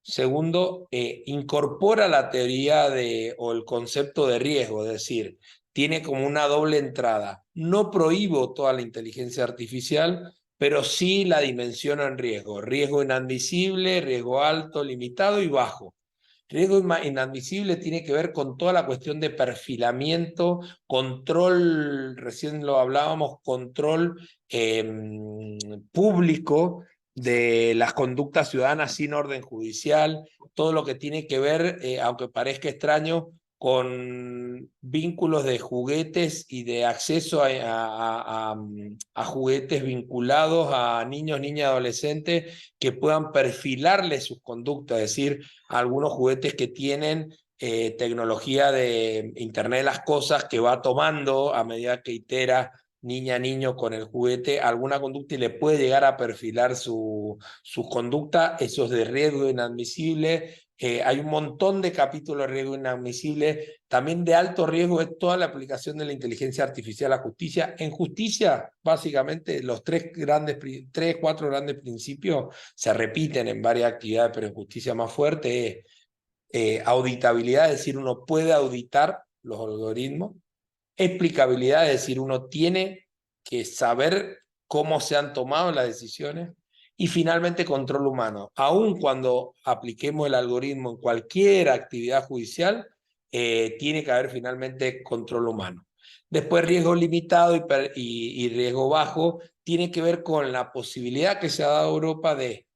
Segundo, incorpora la teoría o el concepto de riesgo, es decir, tiene como una doble entrada. No prohíbo toda la inteligencia artificial, pero sí la dimensiono en riesgo. Riesgo inadmisible, riesgo alto, limitado y bajo. Riesgo inadmisible tiene que ver con toda la cuestión de perfilamiento, control, recién lo hablábamos, control público de las conductas ciudadanas sin orden judicial, todo lo que tiene que ver, aunque parezca extraño, con vínculos de juguetes y de acceso a juguetes vinculados a niños, niñas y adolescentes que puedan perfilarle sus conductas, es decir, algunos juguetes que tienen tecnología de Internet de las Cosas que va tomando a medida que itera niña, niño con el juguete alguna conducta y le puede llegar a perfilar su conducta. Eso es de riesgo inadmisible. Hay un montón de capítulos de riesgo inadmisible. También de alto riesgo es toda la aplicación de la inteligencia artificial a justicia. En justicia, básicamente, los cuatro grandes principios se repiten en varias actividades, pero en justicia más fuerte es auditabilidad, es decir, uno puede auditar los algoritmos. Explicabilidad, es decir, uno tiene que saber cómo se han tomado las decisiones. Y finalmente, control humano. Aun cuando apliquemos el algoritmo en cualquier actividad judicial, tiene que haber finalmente control humano. Después, riesgo limitado y riesgo bajo tiene que ver con la posibilidad que se ha dado a Europa de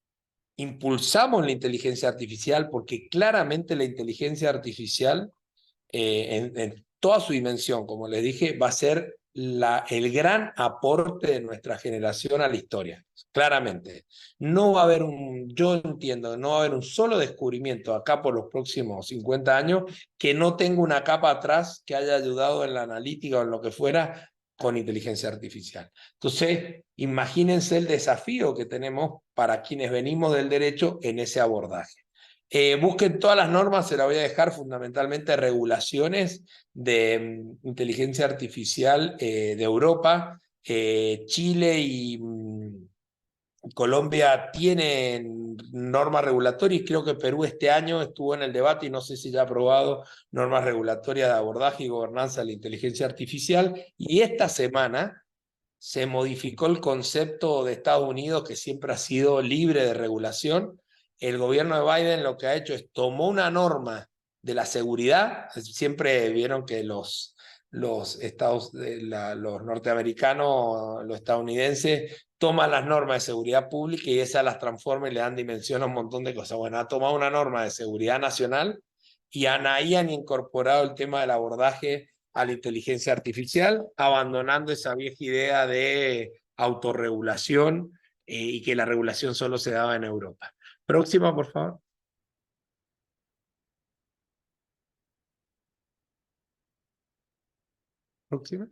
impulsamos la inteligencia artificial porque claramente la inteligencia artificial en toda su dimensión, como les dije, va a ser el gran aporte de nuestra generación a la historia, claramente. No va a haber yo entiendo, no va a haber un solo descubrimiento acá por los próximos 50 años que no tenga una capa atrás que haya ayudado en la analítica o en lo que fuera con inteligencia artificial. Entonces, imagínense el desafío que tenemos para quienes venimos del derecho en ese abordaje. Busquen todas las normas, se las voy a dejar fundamentalmente regulaciones de inteligencia artificial de Europa. Chile y Colombia tienen normas regulatorias, creo que Perú este año estuvo en el debate y no sé si ya ha aprobado normas regulatorias de abordaje y gobernanza de la inteligencia artificial. Y esta semana se modificó el concepto de Estados Unidos, que siempre ha sido libre de regulación. El gobierno de Biden lo que ha hecho es tomó una norma de la seguridad. Siempre vieron que los norteamericanos, los estadounidenses, toman las normas de seguridad pública y esas las transforman y le dan dimensión a un montón de cosas. Bueno, ha tomado una norma de seguridad nacional y ahí han incorporado el tema del abordaje a la inteligencia artificial, abandonando esa vieja idea de autorregulación y que la regulación solo se daba en Europa. Próxima, por favor. Próxima.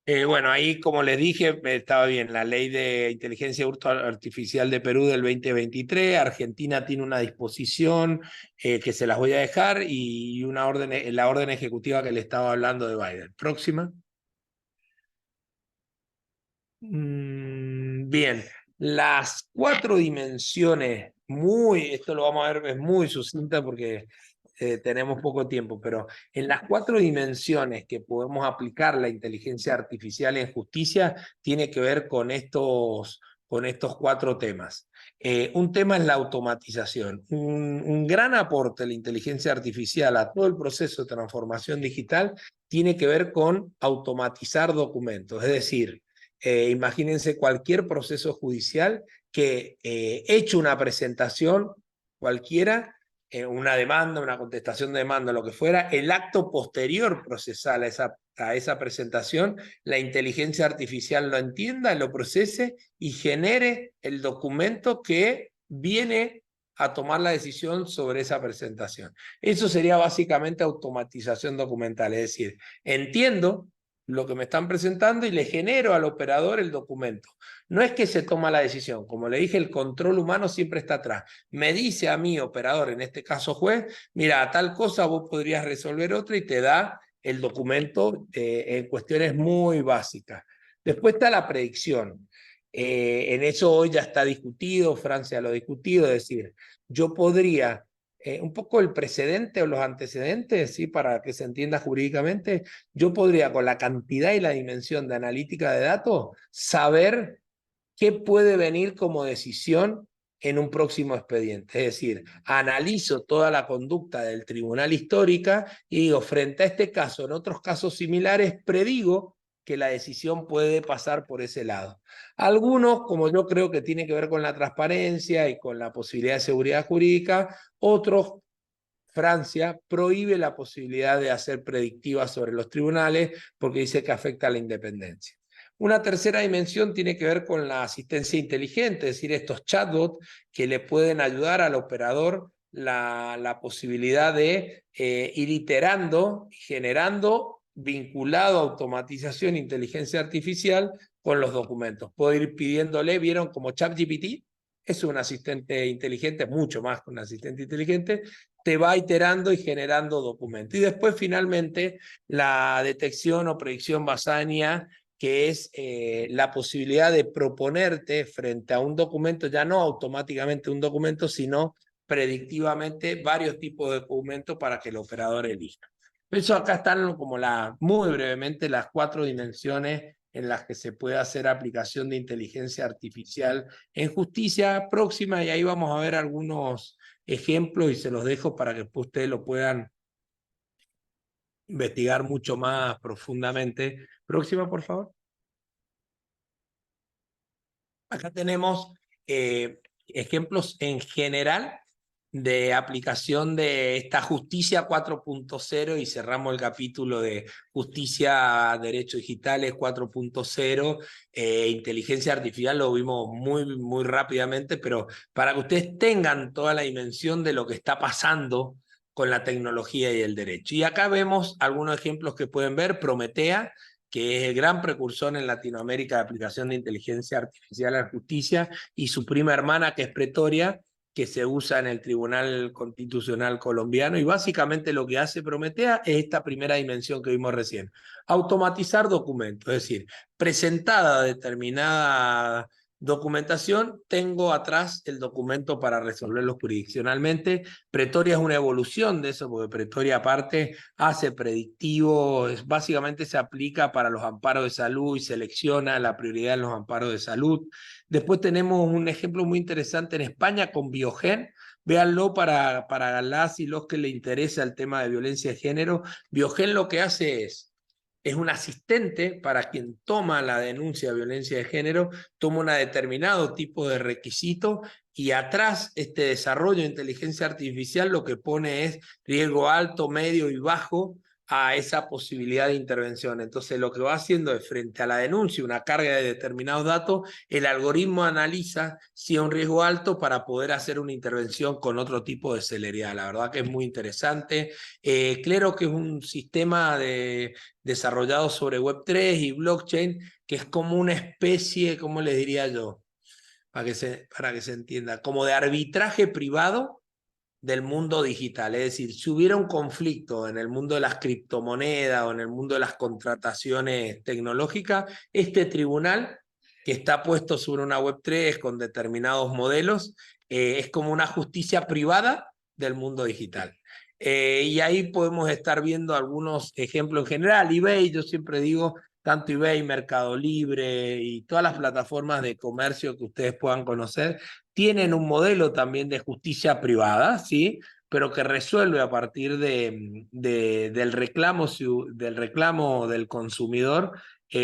Bueno, ahí como les dije, estaba bien, la ley de inteligencia artificial de Perú del 2023, Argentina tiene una disposición que se las voy a dejar y una orden, la orden ejecutiva que le estaba hablando de Biden. Próxima. Bien, las 4 dimensiones, esto lo vamos a ver, es muy sucinta porque tenemos poco tiempo, pero en las 4 dimensiones que podemos aplicar la inteligencia artificial en justicia, tiene que ver con estos 4 temas. Un tema es la automatización. Un gran aporte de la inteligencia artificial a todo el proceso de transformación digital tiene que ver con automatizar documentos, es decir, imagínense cualquier proceso judicial que hecho una presentación cualquiera, una demanda, una contestación de demanda, lo que fuera, el acto posterior procesal a esa presentación, la inteligencia artificial lo entienda, lo procese y genere el documento que viene a tomar la decisión sobre esa presentación. Eso sería básicamente automatización documental, es decir, entiendo lo que me están presentando y le genero al operador el documento. No es que se toma la decisión, como le dije, el control humano siempre está atrás. Me dice a mí, operador, en este caso juez, mira, tal cosa vos podrías resolver otra y te da el documento en cuestiones muy básicas. Después está la predicción. En eso hoy ya está discutido, Francia lo ha discutido, es decir, yo podría un poco el precedente o los antecedentes, ¿sí? Para que se entienda jurídicamente, yo podría con la cantidad y la dimensión de analítica de datos saber qué puede venir como decisión en un próximo expediente. Es decir, analizo toda la conducta del tribunal histórica y digo, frente a este caso, en otros casos similares, predigo que la decisión puede pasar por ese lado. Algunos, como yo creo que tiene que ver con la transparencia y con la posibilidad de seguridad jurídica, otros Francia prohíbe la posibilidad de hacer predictivas sobre los tribunales porque dice que afecta a la independencia. Una tercera dimensión tiene que ver con la asistencia inteligente, es decir, estos chatbots que le pueden ayudar al operador la posibilidad de ir iterando, generando, vinculado a automatización e inteligencia artificial con los documentos. Puedo ir pidiéndole, ¿vieron como ChatGPT? Es un asistente inteligente, mucho más que un asistente inteligente, te va iterando y generando documentos. Y después, finalmente, la detección o predicción basada en IA, que es la posibilidad de proponerte frente a un documento, ya no automáticamente un documento, sino predictivamente varios tipos de documentos para que el operador elija. Eso acá están como muy brevemente las 4 dimensiones en las que se puede hacer aplicación de inteligencia artificial en justicia próxima, y ahí vamos a ver algunos ejemplos y se los dejo para que ustedes lo puedan investigar mucho más profundamente. Próxima, por favor. Acá tenemos ejemplos en general de aplicación de esta justicia 4.0 y cerramos el capítulo de justicia, derechos digitales 4.0, inteligencia artificial lo vimos muy rápidamente, pero para que ustedes tengan toda la dimensión de lo que está pasando con la tecnología y el derecho. Y acá vemos algunos ejemplos que pueden ver. Prometea, que es el gran precursor en Latinoamérica de aplicación de inteligencia artificial a la justicia, y su prima hermana, que es Pretoria, que se usa en el Tribunal Constitucional colombiano, y básicamente lo que hace Prometea es esta primera dimensión que vimos recién, automatizar documentos, es decir, presentada determinada documentación, tengo atrás el documento para resolverlo jurisdiccionalmente. Pretoria es una evolución de eso, porque Pretoria aparte hace predictivo, básicamente se aplica para los amparos de salud y selecciona la prioridad en los amparos de salud. Después tenemos un ejemplo muy interesante en España con Biogen. Véanlo para las y los que le interesa el tema de violencia de género. Biogen lo que hace es un asistente para quien toma la denuncia de violencia de género, toma un determinado tipo de requisito y atrás este desarrollo de inteligencia artificial lo que pone es riesgo alto, medio y bajo a esa posibilidad de intervención. Entonces, lo que va haciendo es, frente a la denuncia, una carga de determinados datos, el algoritmo analiza si es un riesgo alto para poder hacer una intervención con otro tipo de celeridad. La verdad que es muy interesante. Claro que es un sistema desarrollado sobre Web3 y blockchain, que es como una especie, ¿cómo les diría yo? Para que se entienda, como de arbitraje privado del mundo digital. Es decir, si hubiera un conflicto en el mundo de las criptomonedas o en el mundo de las contrataciones tecnológicas, este tribunal, que está puesto sobre una Web3 con determinados modelos, es como una justicia privada del mundo digital. Y ahí podemos estar viendo algunos ejemplos en general. eBay, yo siempre digo, tanto eBay, Mercado Libre y todas las plataformas de comercio que ustedes puedan conocer, tienen un modelo también de justicia privada, ¿sí? Pero que resuelve a partir del reclamo del consumidor,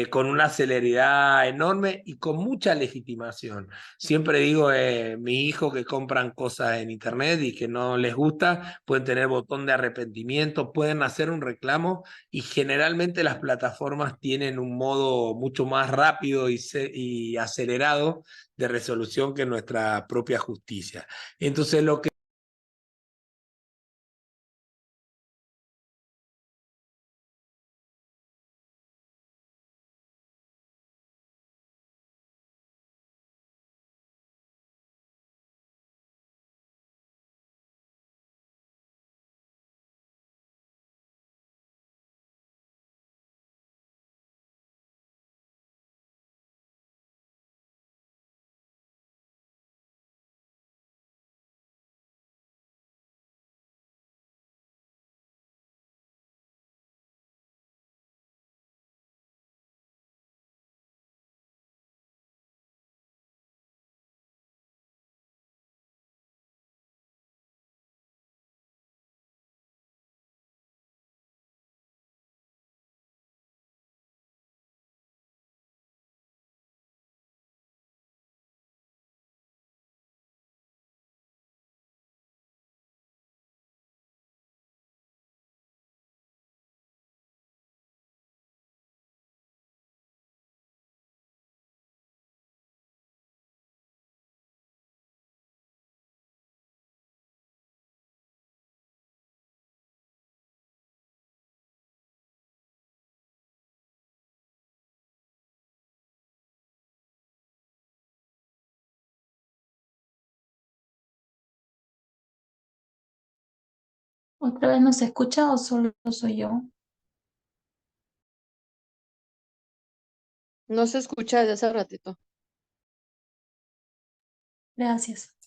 con una celeridad enorme y con mucha legitimación. Siempre digo, mi hijo que compran cosas en internet y que no les gusta, pueden tener botón de arrepentimiento, pueden hacer un reclamo, y generalmente las plataformas tienen un modo mucho más rápido y acelerado de resolución que nuestra propia justicia. Entonces, lo que ¿Otra vez no se escucha o solo soy yo? No se escucha desde hace ratito. Gracias.